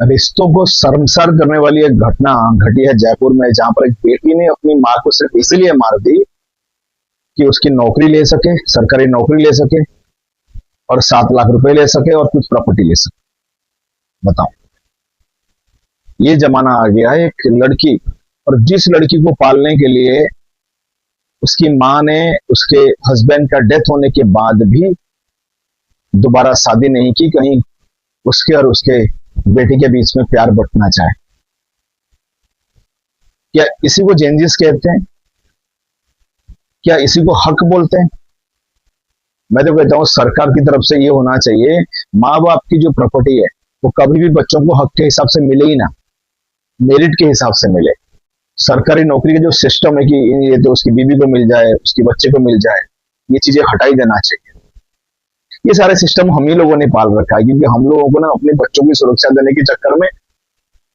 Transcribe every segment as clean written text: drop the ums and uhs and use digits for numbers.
रिश्तों को शर्मसार करने वाली एक घटना घटी है जयपुर में, जहां पर एक बेटी ने अपनी मां को सिर्फ इसीलिए मार दी कि उसकी नौकरी ले सके, सरकारी नौकरी ले सके और 7 लाख रुपए ले सके और कुछ प्रॉपर्टी ले सके। बताओ, ये जमाना आ गया है। एक लड़की, और जिस लड़की को पालने के लिए उसकी मां ने उसके हस्बैंड का डेथ होने के बाद भी दोबारा शादी नहीं की, कहीं उसके और उसके बेटी के बीच में प्यार बंटना चाहे। क्या इसी को चेंजेस कहते हैं? क्या इसी को हक बोलते हैं? मैं तो कहता हूं सरकार की तरफ से ये होना चाहिए, माँ बाप की जो प्रॉपर्टी है वो कभी भी बच्चों को हक के हिसाब से मिले ही ना, मेरिट के हिसाब से मिले। सरकारी नौकरी का जो सिस्टम है कि ये तो उसकी बीवी को मिल जाए, उसके बच्चे को मिल जाए, ये चीजें हटाई देना चाहिए। ये सारे सिस्टम हम ही लोगों ने पाल रखा है, क्योंकि हम लोगों को ना अपने बच्चों की सुरक्षा देने के चक्कर में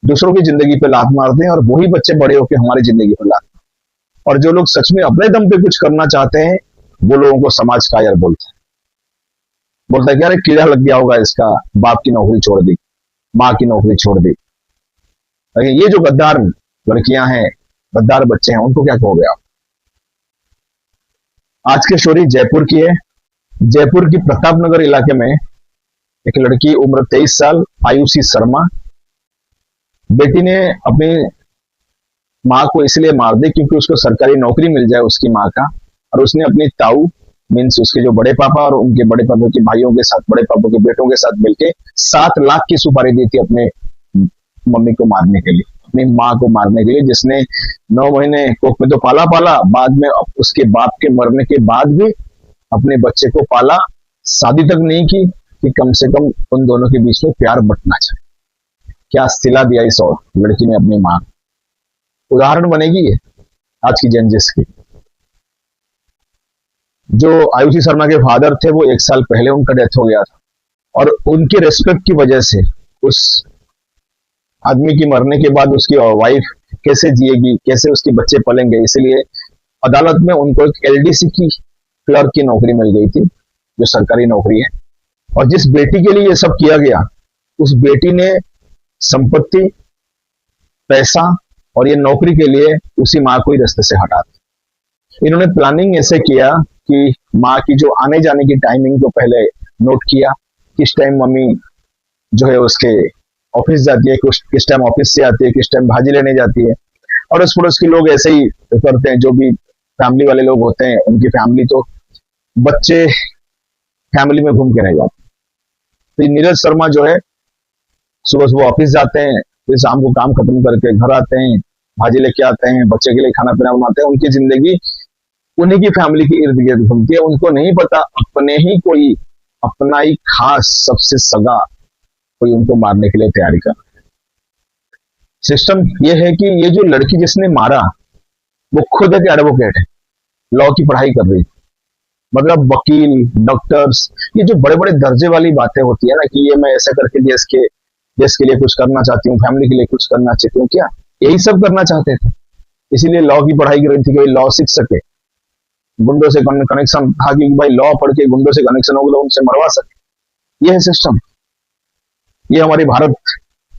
दूसरों की जिंदगी पे लात मारते हैं, और वही बच्चे बड़े होकर हमारी जिंदगी पे लात। और जो लोग सच में अपने दम पे कुछ करना चाहते हैं वो लोगों को समाज कायर बोलता है क्या, अरे कीड़ा लग गया होगा इसका, बाप की नौकरी छोड़ दी, माँ की नौकरी छोड़ दी। लेकिन ये जो गद्दार लड़कियां हैं, गद्दार बच्चे हैं, उनको क्या कहोगे आप? आज की स्टोरी जयपुर की है। जयपुर की प्रताप नगर इलाके में एक लड़की, उम्र 23 साल, आयुषी शर्मा, बेटी ने अपनी माँ को इसलिए मार दी क्योंकि उसको सरकारी नौकरी मिल जाए उसकी माँ का, और उसने अपनी ताऊ मीन्स उसके जो बड़े पापा और उनके बड़े पापा के भाइयों के साथ, बड़े पापा के बेटों के साथ मिलकर 7 लाख की सुपारी दी थी अपने मम्मी को मारने के लिए, अपनी माँ को मारने के लिए, जिसने 9 महीने कोख में तो पाला, बाद में उसके बाप के मरने के बाद भी अपने बच्चे को पाला, शादी तक नहीं की कि कम से कम उन दोनों के बीच में प्यार बंटना चाहिए। क्या सिला दिया इस और लड़की ने अपनी मां। उदाहरण बनेगी ये आज की जनजिस की। जो आयुषी शर्मा के फादर थे वो 1 साल पहले उनका डेथ हो गया था, और उनके रेस्पेक्ट की वजह से उस आदमी की मरने के बाद उसकी वाइफ कैसे जिएगी, कैसे उसके बच्चे पलेंगे, इसलिए अदालत में उनको एक एलडीसी की क्लर्क की नौकरी मिल गई थी, जो सरकारी नौकरी है। और जिस बेटी के लिए ये सब किया गया, उस बेटी ने संपत्ति, पैसा और ये नौकरी के लिए उसी माँ को ही रास्ते से हटा दिया। इन्होंने प्लानिंग ऐसे किया कि माँ की जो आने जाने की टाइमिंग को पहले नोट किया, किस टाइम मम्मी जो है उसके ऑफिस जाती है, किस टाइम ऑफिस से आती है, किस टाइम भाजी लेने जाती है। और उस पड़ोस के लोग ऐसे ही करते हैं, जो भी फैमिली वाले लोग होते हैं, उनकी फैमिली तो बच्चे फैमिली में घूम के रह जाते हैं। तो नीरज शर्मा जो है सुबह सुबह ऑफिस जाते हैं, फिर शाम को काम खत्म करके घर आते हैं, भाजी लेके आते हैं, बच्चे के लिए खाना पीना बनाते हैं। उनकी जिंदगी उन्हीं की फैमिली के इर्द गिर्द घूमती है। उनको नहीं पता अपने ही कोई, अपना ही खास सबसे सगा कोई उनको मारने के लिए तैयारी कर। सिस्टम ये है कि ये जो लड़की जिसने मारा वो खुद एक एडवोकेट है, लॉ की पढ़ाई कर रही है, मतलब वकील, डॉक्टर्स, ये जो बड़े बड़े दर्जे वाली बातें होती है ना कि ये मैं ऐसा करके देश के लिए कुछ करना चाहती हूँ, फैमिली के लिए कुछ करना चाहती हूँ, क्या यही सब करना चाहते थे? इसीलिए लॉ की पढ़ाई कर रही थी कि भाई लॉ सीख सके, गुंडों से कनेक्शन था कि भाई लॉ पढ़ के गुंडों से कनेक्शन होगा तो उनसे मरवा सके। ये है सिस्टम। ये हमारी भारत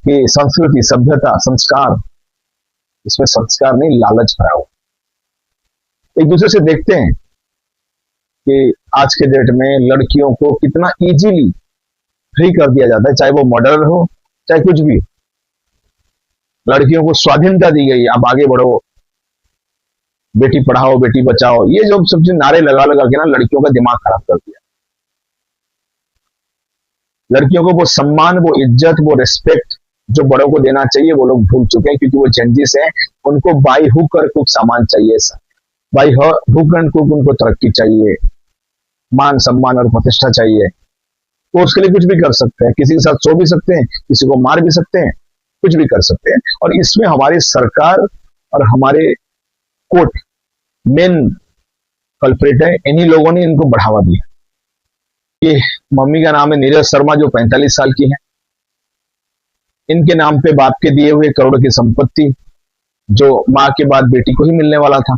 की संस्कृति, सभ्यता, संस्कार, इसमें संस्कार नहीं, लालच भरा हुआ। एक दूसरे से देखते हैं कि आज के डेट में लड़कियों को कितना इजीली फ्री कर दिया जाता है, चाहे वो मर्डर हो, चाहे कुछ भी। लड़कियों को स्वाधीनता दी गई, आप आगे बढ़ो, बेटी पढ़ाओ, बेटी बचाओ, ये जो सब चीज नारे लगा लगा के ना लड़कियों का दिमाग खराब कर दिया। लड़कियों को वो सम्मान, वो इज्जत, वो रिस्पेक्ट जो बड़ों को देना चाहिए वो लोग भूल चुके हैं, क्योंकि वो जेंजीस हैं। उनको बाई हुक और कुक सामान चाहिए, बाई हुक एंड कुक उनको तरक्की चाहिए, मान सम्मान और प्रतिष्ठा चाहिए। वो उसके लिए कुछ भी कर सकते हैं, किसी के साथ सो भी सकते हैं, किसी को मार भी सकते हैं, कुछ भी कर सकते हैं। और इसमें हमारी सरकार और हमारे कोर्ट मेन कल्प्रिट है। इन्हीं लोगों ने इनको बढ़ावा दिया। ये मम्मी का नाम है नीरज शर्मा, जो 45 साल की है। इनके नाम पे बाप के दिए हुए करोड़ की संपत्ति, जो मां के बाद बेटी को ही मिलने वाला था,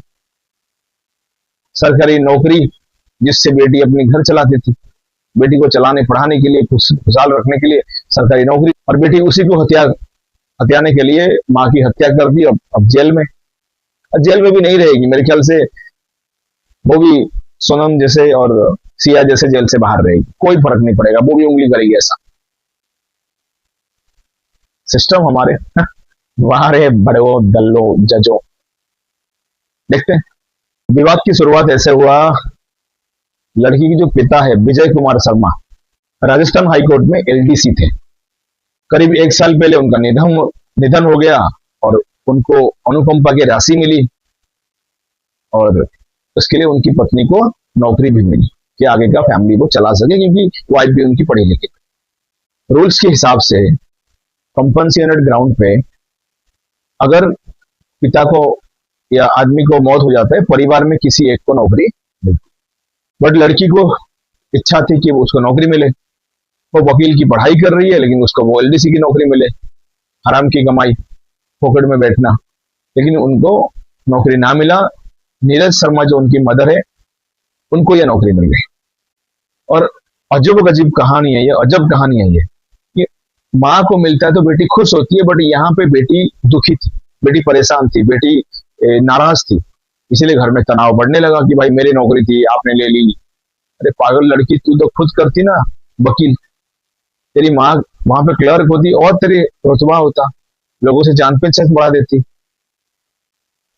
सरकारी नौकरी जिससे बेटी अपनी घर चलाती थी, बेटी को चलाने पढ़ाने के लिए, खुशहाल रखने के लिए सरकारी नौकरी, और बेटी उसी को हत्याने के लिए माँ की हत्या कर दी। अब जेल में, जेल में भी नहीं रहेगी मेरे ख्याल से, वो भी सोनम जैसे और सिया जैसे जेल से बाहर रहेगी, कोई फर्क नहीं पड़ेगा, वो भी उंगली करेगी। ऐसा सिस्टम हमारे वहां रहे बड़ों दल्लो जजों। देखते हैं, विवाद की शुरुआत ऐसे हुआ, लड़की की जो पिता है विजय कुमार शर्मा राजस्थान हाईकोर्ट में एलडीसी थे। करीब 1 साल पहले उनका निधन हो गया और उनको अनुकंपा की राशि मिली और उसके लिए उनकी पत्नी को नौकरी भी मिली कि आगे का फैमिली वो चला सके, क्योंकि वाइफ भी उनकी पढ़ी लिखी। रूल्स के हिसाब से कंपनसेटेड ग्राउंड पे अगर पिता को या आदमी को मौत हो जाता है, परिवार में किसी एक को नौकरी मिलती। बट लड़की को इच्छा थी कि उसको नौकरी मिले, वो वकील की पढ़ाई कर रही है लेकिन उसको वो एलडीसी की नौकरी मिले, हराम की कमाई, फोकट में बैठना। लेकिन उनको नौकरी ना मिला। नीरज शर्मा जो उनकी मदर है, उनको यह नौकरी मिल गई। और अजब गजब कहानी है ये, अजब कहानी है ये कि माँ को मिलता है तो बेटी खुश होती है, बट यहाँ पे बेटी दुखी थी, बेटी परेशान थी, बेटी नाराज थी। इसीलिए घर में तनाव बढ़ने लगा कि भाई मेरी नौकरी थी आपने ले ली। अरे पागल लड़की, तू तो खुद करती ना वकील, तेरी माँ वहां पे क्लर्क होती और तेरे रुतबा होता, लोगों से जान पहचान बढ़ा देती,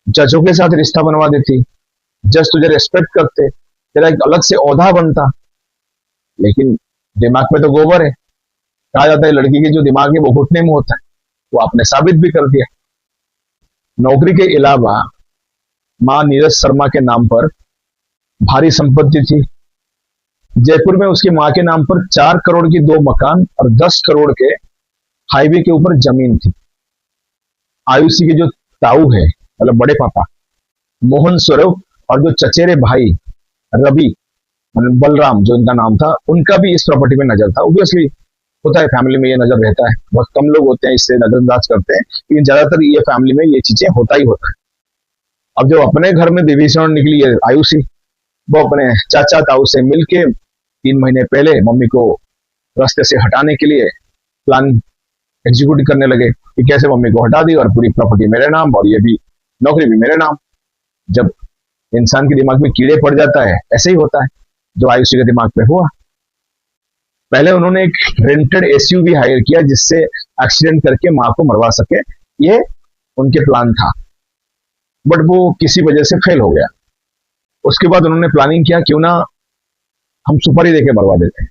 जजों के साथ रिश्ता बनवा देती, जज तुझे रेस्पेक्ट करते, तेरा एक अलग से औहदा बनता। लेकिन दिमाग में तो गोबर है। कहा जाता है लड़की के जो दिमाग है वो घुटने में होता है, वो आपने साबित भी कर दिया। नौकरी के अलावा मां नीरज शर्मा के नाम पर भारी संपत्ति थी। जयपुर में उसकी मां के नाम पर 4 करोड़ की 2 मकान और 10 करोड़ के हाईवे के ऊपर जमीन थी। आयुषी के जो ताऊ है, मतलब बड़े पापा मोहन स्वरूप, और जो चचेरे भाई रवि मतलब बलराम जो इनका नाम था, उनका भी इस प्रॉपर्टी में नजर था। ऑब्वियसली होता है फैमिली में, ये नजर रहता है, बहुत कम लोग होते हैं इससे नजरअंदाज करते हैं, लेकिन ज्यादातर ये फैमिली में ये चीजें होता ही होता है। अब जो अपने घर में विभीषण निकली है आयुषी, वो अपने चाचा ताऊ से मिलके 3 महीने पहले मम्मी को रास्ते से हटाने के लिए प्लान एग्जीक्यूट करने लगे कि कैसे मम्मी को हटा दी और पूरी प्रॉपर्टी मेरे नाम और ये भी नौकरी भी मेरे नाम। जब इंसान के दिमाग में कीड़े पड़ जाता है, ऐसे ही होता है जो आयुषी के दिमाग में हुआ। पहले उन्होंने एक रेंटेड एसयूवी हायर किया जिससे एक्सीडेंट करके मां को मरवा सके, ये उनके प्लान था, बट वो किसी वजह से फेल हो गया। उसके बाद उन्होंने प्लानिंग किया क्यों ना हम सुपारी देके मरवा देते हैं।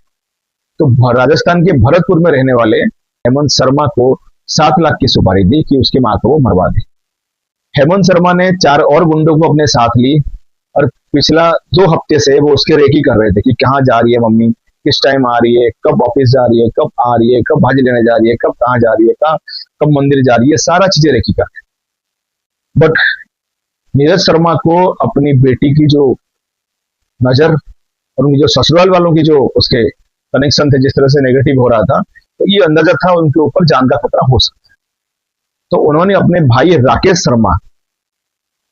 तो राजस्थान के भरतपुर में रहने वाले हेमंत शर्मा को 7 लाख की सुपारी दी कि उसकी मां को वो मरवा दे। हेमंत शर्मा ने 4 और गुंडों को अपने साथ ली और पिछला 2 हफ्ते से वो उसके रेकी कर रहे थे कि कहाँ जा रही है मम्मी, किस टाइम आ रही है, कब ऑफिस जा रही है, कब आ रही है, कब भाजी लेने जा रही है, कब कहाँ जा रही है, कब मंदिर जा रही है, सारा चीजें रेकी कर। बट नीरज शर्मा को अपनी बेटी की जो नजर और उनकी जो ससुराल वालों की जो उसके कनेक्शन थे, जिस तरह से नेगेटिव हो रहा था, तो ये अंदाजा था उनके ऊपर जान का खतरा हो सकता है। तो उन्होंने अपने भाई राकेश शर्मा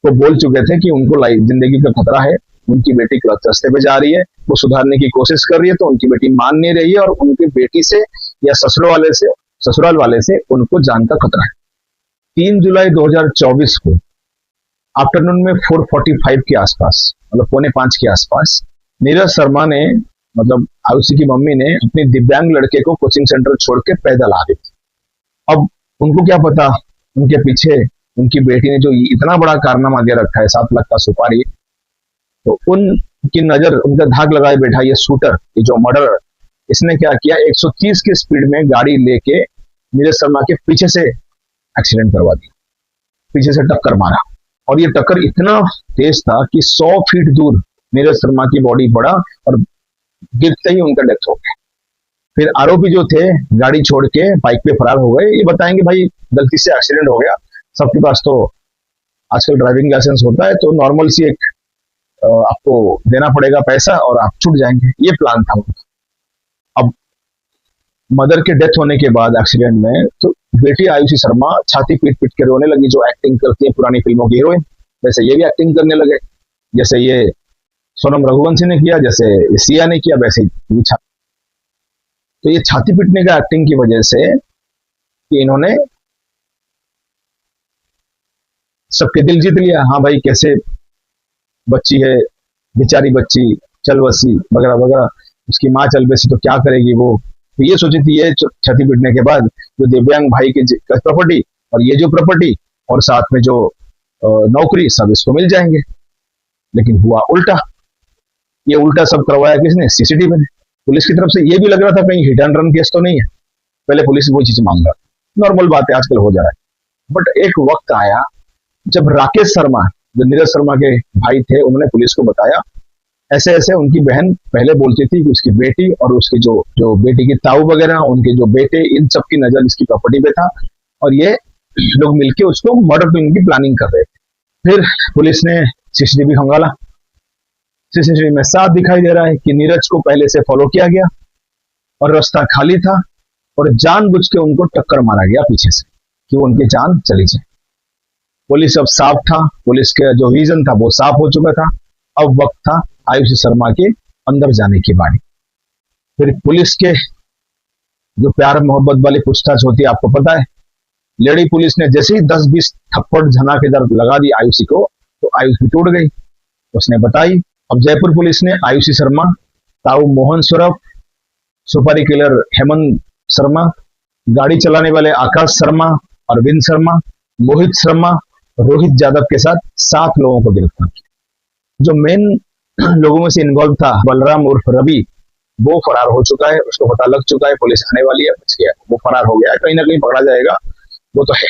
को बोल चुके थे कि उनको जिंदगी का खतरा है, उनकी बेटी गलत रास्ते पे जा रही है, वो सुधारने की कोशिश कर रही है, तो उनकी बेटी मान नहीं रही है और उनकी बेटी से या ससुराल वाले से उनको जान का खतरा है। 3 जुलाई 2024 को आफ्टरनून में 4:45 के आसपास, मतलब 4:45 के आसपास, नीरज शर्मा ने, मतलब आयुषी की मम्मी ने, अपने दिव्यांग लड़के को कोचिंग सेंटर छोड़ के पैदल आ गई। अब उनको क्या पता उनके पीछे उनकी बेटी ने जो इतना बड़ा कारनामा दे रखा है, 7 लाख का सुपारी, तो उनकी नजर, उनका धाक लगाए बैठा ये शूटर, ये जो मर्डर, इसने क्या किया, 130 की स्पीड में गाड़ी लेके नीरज शर्मा के पीछे से एक्सीडेंट करवा दिया, पीछे से टक्कर मारा। और ये टक्कर इतना तेज था कि 100 फीट दूर नीरज शर्मा की बॉडी पड़ा और गिरते ही उनका डेथ हो गया। फिर आरोपी जो थे गाड़ी छोड़ के बाइक पे फरार हो गए। ये बताएंगे भाई गलती से एक्सीडेंट हो गया, सबके पास तो आजकल ड्राइविंग लाइसेंस होता है, तो नॉर्मल सी एक आपको देना पड़ेगा पैसा और आप छूट जाएंगे, ये प्लान था उनका। अब मदर के डेथ होने के बाद एक्सीडेंट में, तो बेटी आयुषी शर्मा छाती पीट पीट के रोने लगी, जो एक्टिंग करती है पुरानी फिल्मों की हीरोइन, वैसे ये भी एक्टिंग करने लगे, जैसे ये सोनम रघुवंशी ने किया, जैसे सिया ने किया, वैसे तो ये छाती पीटने का एक्टिंग की वजह से कि इन्होंने सबके दिल जीत लिया। हाँ भाई, कैसे बच्ची है, बेचारी बच्ची, चल बसी वगैरह वगैरह, उसकी माँ चल बसी तो क्या करेगी वो। तो ये सोची थी ये छाती पीटने के बाद जो दिव्यांग भाई की प्रॉपर्टी और ये जो प्रॉपर्टी और साथ में जो नौकरी सब इसको मिल जाएंगे। लेकिन हुआ उल्टा। ये उल्टा सब करवाया किसने? सीसीटीवी ने। पुलिस की तरफ से ये भी लग रहा था कहीं हिट एंड रन केस तो नहीं है। पहले पुलिस वो चीज मांग रहा, नॉर्मल बात है, आजकल हो जा रहा है। बट एक वक्त आया जब राकेश शर्मा, जो नीरज शर्मा के भाई थे, उन्होंने पुलिस को बताया ऐसे ऐसे उनकी बहन पहले बोलती थी कि उसकी बेटी और उसकी जो जो बेटी की ताऊ वगैरह, उनके जो बेटे, इन सब की नजर इसकी प्रॉपर्टी पे था और ये लोग मिलके उसको मर्डर करने की प्लानिंग कर रहे थे। फिर पुलिस ने सीसीटीवी खंगाला। सीसीटीवी में साफ दिखाई दे रहा है कि नीरज को पहले से फॉलो किया गया और रास्ता खाली था और जानबूझ के उनको टक्कर मारा गया पीछे से कि वो उनकी जान चली जाए। पुलिस अब साफ था, पुलिस का जो विजन था वो साफ हो चुका था। अब वक्त था आयुषी शर्मा के अंदर जाने की बारी। फिर पुलिस के जो प्यार मोहब्बत वाली पूछताछ होती है, आपको पता है, लेडी पुलिस ने जैसे ही 10-20 थप्पड़ झनाकेदार लगा दी आयुषी को, तो आयुषी टूट गई। उसने बताई। अब जयपुर पुलिस ने आयुषी शर्मा, ताऊ मोहन स्वरूप, सुपारी किलर हेमंत शर्मा, गाड़ी चलाने वाले आकाश शर्मा, अरविंद शर्मा, मोहित शर्मा, रोहित यादव के साथ 7 लोगों को गिरफ्तार किया। जो मेन लोगों में से इन्वॉल्व था बलराम उर्फ रवि, वो फरार हो चुका है, उसको पता लग चुका है, पुलिस आने वाली है, बच गया, वो फरार हो गया है, कहीं ना कहीं पकड़ा जाएगा, वो तो है।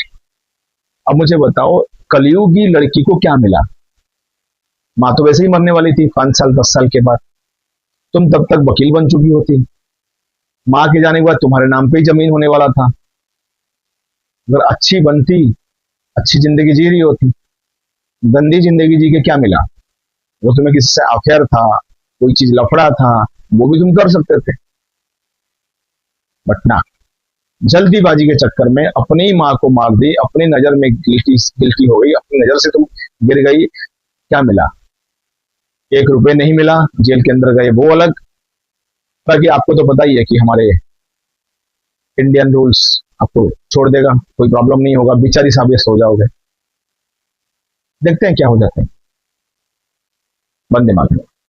अब मुझे बताओ, कलयुगी लड़की को क्या मिला? माँ तो वैसे ही मरने वाली थी 5 साल 10 साल के बाद, तुम तब तक वकील बन चुकी होती, माँ के जाने के बाद तुम्हारे नाम पे ही जमीन होने वाला था। अगर अच्छी बनती, अच्छी जिंदगी जी रही होती, गंदी जिंदगी जी के क्या मिला? वो तुम्हें किसी से अफेयर था, कोई चीज लफड़ा था, वो भी तुम कर सकते थे। बट ना, जल्दीबाजी के चक्कर में अपनी ही माँ को मार दी, अपनी नजर में गिल्टी हो गई, अपनी नजर से तुम गिर गई। क्या मिला? 1 रुपए नहीं मिला, जेल के अंदर गए, वो अलग। बाकी आपको तो पता ही है कि हमारे इंडियन रूल्स आपको छोड़ देगा, कोई प्रॉब्लम नहीं होगा, बेचारी साबित हो जाओगे। देखते हैं क्या हो जाते हैं। वंदे मातरम।